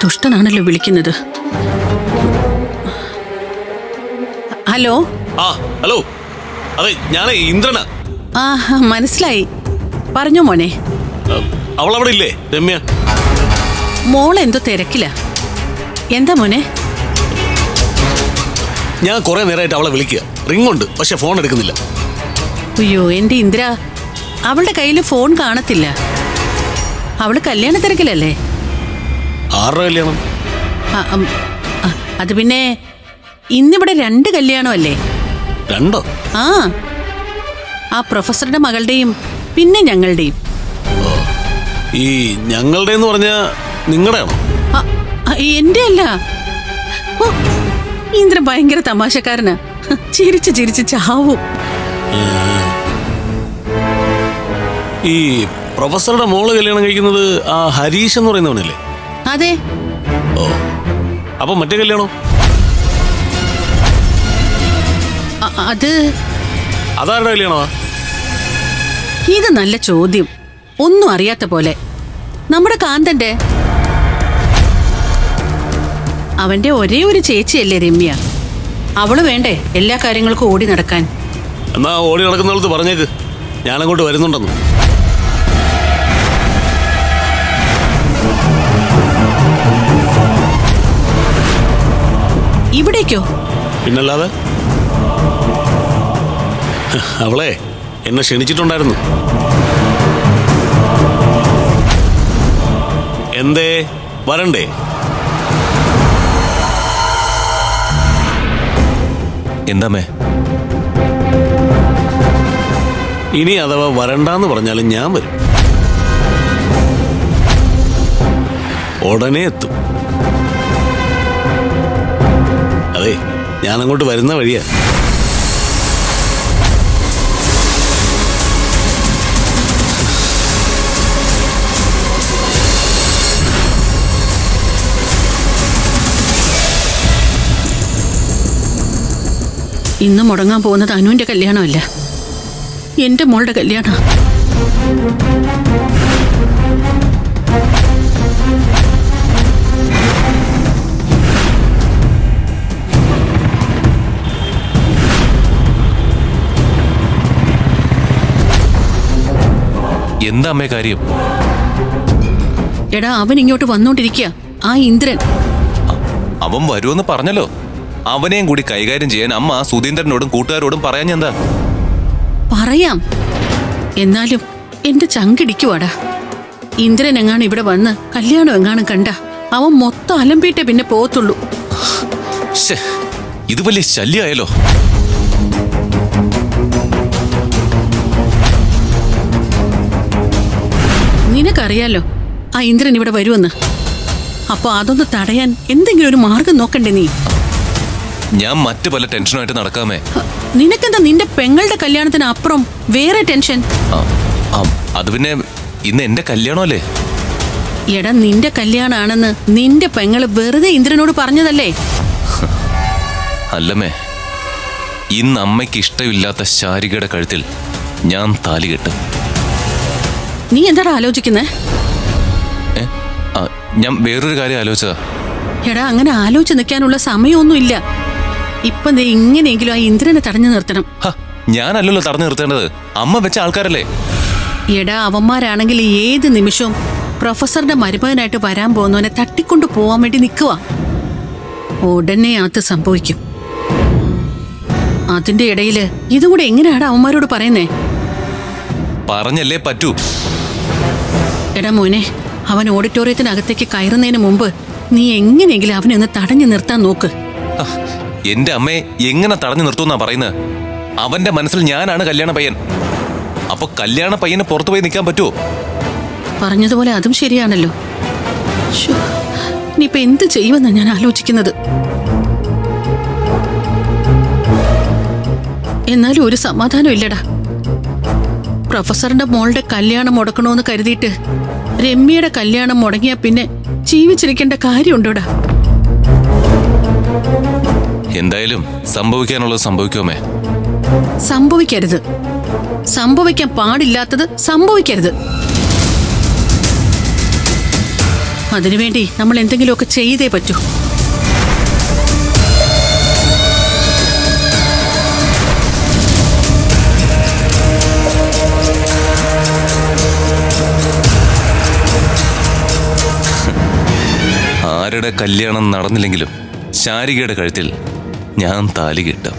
ദുഷ്ടനാണല്ലോ വിളിക്കുന്നത്. Hello. Hello, അതെ ഞാൻ ഇന്ദ്രനാ. മനസ്സിലായി, പറഞ്ഞോ മോനെ. അവളവിടെ ഇല്ലേ രമ്യ? മോളെന്തോ തിരക്കില്ല. എന്താ മോനെ? ഞാൻ കുറെ നേരമായിട്ട് അവളെ വിളിക്കുക, റിംഗ് ഉണ്ട്, പക്ഷെ ഫോൺ എടുക്കുന്നില്ല. അയ്യോ എന്റെ ഇന്ദ്ര, അവളുടെ കയ്യിൽ ഫോൺ കാണത്തില്ല. അവള് കല്യാണ തിരക്കിലല്ലേ. ആരുടെ കല്യാണം? അത് പിന്നെ ഇന്നിവിടെ 2 കല്യാണമല്ലേ? 2? ആ പ്രൊഫസറുടെ മകളുടെയും പിന്നെ ഞങ്ങളുടെയും. ഈ ഞങ്ങളുടെ എന്ന് പറഞ്ഞ നിങ്ങളുടെ ആണോ? എന്റെ അല്ല. ഇന്ദ്രൻ ഭയങ്കര തമാശക്കാരനാ, ചിരിച്ച് ചിരിച്ച് ചാവും. ഈ പ്രൊഫസറുടെ മോള് കല്യാണം കഴിക്കുന്നത് ആ ഹരീഷ് എന്ന് പറയുന്നവനല്ലേ? അതെ. ഓ, അപ്പൊ മറ്റേ കല്യാണം? അതാരുടെ കല്യാണമാ? ഇത് നല്ല ചോദ്യം. ഒന്നും അറിയാത്ത പോലെ. നമ്മുടെ കാന്തന്റെ. അവന്റെ ഒരേ ഒരു ചേച്ചിയല്ലേ രമ്യ. അവള് വേണ്ടേ എല്ലാ കാര്യങ്ങൾക്കും ഓടി നടക്കാൻ? എന്നാ ഓടി നടക്കുന്നിടത്ത് പറഞ്ഞേക്ക്, ഞാനങ്ങോട്ട് വരുന്നുണ്ടെന്ന്. ഇവിടേക്കോ? പിന്നല്ലാതെ. അവളെ എന്നെ ക്ഷണിച്ചിട്ടുണ്ടായിരുന്നു. എന്തേ വരണ്ടേ? എന്താമേ? ഇനി അഥവാ വരണ്ടാന്ന് പറഞ്ഞാലും ഞാൻ വരും. ഉടനെ എത്തും. അതെ, ഞാൻ അങ്ങോട്ട് വരുന്ന വഴിയാ. ഇന്ന് മുടങ്ങാൻ പോകുന്നത് അനുവിന്റെ കല്യാണമല്ല, എന്റെ മോളുടെ കല്യാണം. എന്താ അമ്മേ കാര്യം? എടാ, അവൻ ഇങ്ങോട്ട് വന്നോണ്ടിരിക്കുക, ആ ഇന്ദ്രൻ. അവൻ വരുമെന്ന് പറഞ്ഞല്ലോ. അവനെയും കൂടി കൈകാര്യം ചെയ്യാൻ അമ്മ സുധീന്ദ്രനോടും കൂട്ടുകാരോടും പറയാൻ എന്താ? പറയാം, എന്നാലും എന്റെ ചങ്കിടിക്കുവാടാ. ഇന്ദ്രൻ എങ്ങാണ് ഇവിടെ വന്ന് കല്യാണം എങ്ങാനും കണ്ട അവൻ മൊത്തം അലമ്പിയിട്ടേ പിന്നെ പോകത്തുള്ളൂ. ഇത് വലിയ ശല്യമായല്ലോ. നിനക്കറിയാലോ ആ ഇന്ദ്രൻ ഇവിടെ വരുമെന്ന്. അപ്പൊ അതൊന്ന് തടയാൻ എന്തെങ്കിലും ഒരു മാർഗം നോക്കണ്ടേ നീ? ഞാൻ മറ്റു പല ടെൻഷനുമായിട്ട് നടക്കാമേ. നിനക്കെന്താ നിന്റെ പെങ്ങളുടെ കല്യാണത്തിന് അപ്പുറം വേറെ ടെൻഷൻ? അത് പിന്നെ ഇന്ന് എന്റെ കല്യാണമല്ലേ. എടാ, നിന്റെ കല്യാണാണെന്ന് നിന്റെ പെങ്ങള് വെറുതെ ഇന്ദ്രനോട് പറഞ്ഞതല്ലേ? അല്ലമ്മേ, ഇന്ന് അമ്മയ്ക്ക് ഇഷ്ടമില്ലാത്ത ശാരികയുടെ കഴുത്തിൽ ഞാൻ താലി കെട്ടും. നീ എന്താടാ ആലോചിക്കുന്നേ? ഞാൻ വേറൊരു കാര്യം ആലോചിച്ചതാ. എടാ, അങ്ങനെ ആലോചിച്ച് നിൽക്കാനുള്ള സമയമൊന്നുമില്ല. ഇപ്പൊ നീ ഇങ്ങനെയെങ്കിലും ആ ഇന്ദ്രനെ തടഞ്ഞു നിർത്തണം. ഞാനല്ലല്ലോ തടഞ്ഞു നിർത്തേണ്ടത്, അമ്മ വെച്ച ആൾക്കാരല്ലേ. എടാ, അവന്മാരാണെങ്കിൽ ഏത് നിമിഷവും പ്രൊഫസറുടെ മരുമകനായിട്ട് വരാൻ പോകുന്നവനെ തട്ടിക്കൊണ്ടു പോവാൻ വേണ്ടി നിൽക്കുക. ഉടനെ അത് സംഭവിക്കും. അതിന്റെ ഇടയില് ഇതുകൂടെ എങ്ങനെയാടാ അവന്മാരോട് പറയുന്നേ? പറഞ്ഞല്ലേ പറ്റൂ. എടാ മോനെ, അവൻ ഓഡിറ്റോറിയത്തിനകത്തേക്ക് കയറുന്നതിന് മുമ്പ് നീ എങ്ങനെയെങ്കിലും അവനെ ഒന്ന് തടഞ്ഞു നിർത്താൻ നോക്ക്. എന്റെ അമ്മയെ എങ്ങനെ തടഞ്ഞു നിർത്തുന്നാ പറയുന്നത്? അവന്റെ മനസ്സിൽ ഞാനാണ് കല്യാണ പയ്യൻ. അപ്പൊ കല്യാണ പയ്യന് പുറത്തു പോയി നിൽക്കാൻ പറ്റുമോ? പറഞ്ഞതുപോലെ അതും ശരിയാണല്ലോ. ഇനിയിപ്പൊ എന്ത് ചെയ്യുമെന്നാ ഞാൻ ആലോചിക്കുന്നത്. എന്നാലും ഒരു സമാധാനം ഇല്ലടാ. പ്രൊഫസറിന്റെ മോളുടെ കല്യാണം മുടക്കണോന്ന് കരുതിയിട്ട് രമ്യയുടെ കല്യാണം മുടങ്ങിയാ പിന്നെ ജീവിച്ചിരിക്കേണ്ട കാര്യമുണ്ടോടാ? എന്തായാലും സംഭവിക്കാനുള്ളത് സംഭവിക്കുമേ. സംഭവിക്കരുത്. സംഭവിക്കാൻ പാടില്ലാത്തത് സംഭവിക്കരുത്. അതിനുവേണ്ടി നമ്മൾ എന്തെങ്കിലുമൊക്കെ ചെയ്തേ പറ്റൂ. ആരുടെ കല്യാണം നടന്നില്ലെങ്കിലും ശാരികയുടെ കഴുത്തിൽ ഞാൻ താലി കെട്ടും.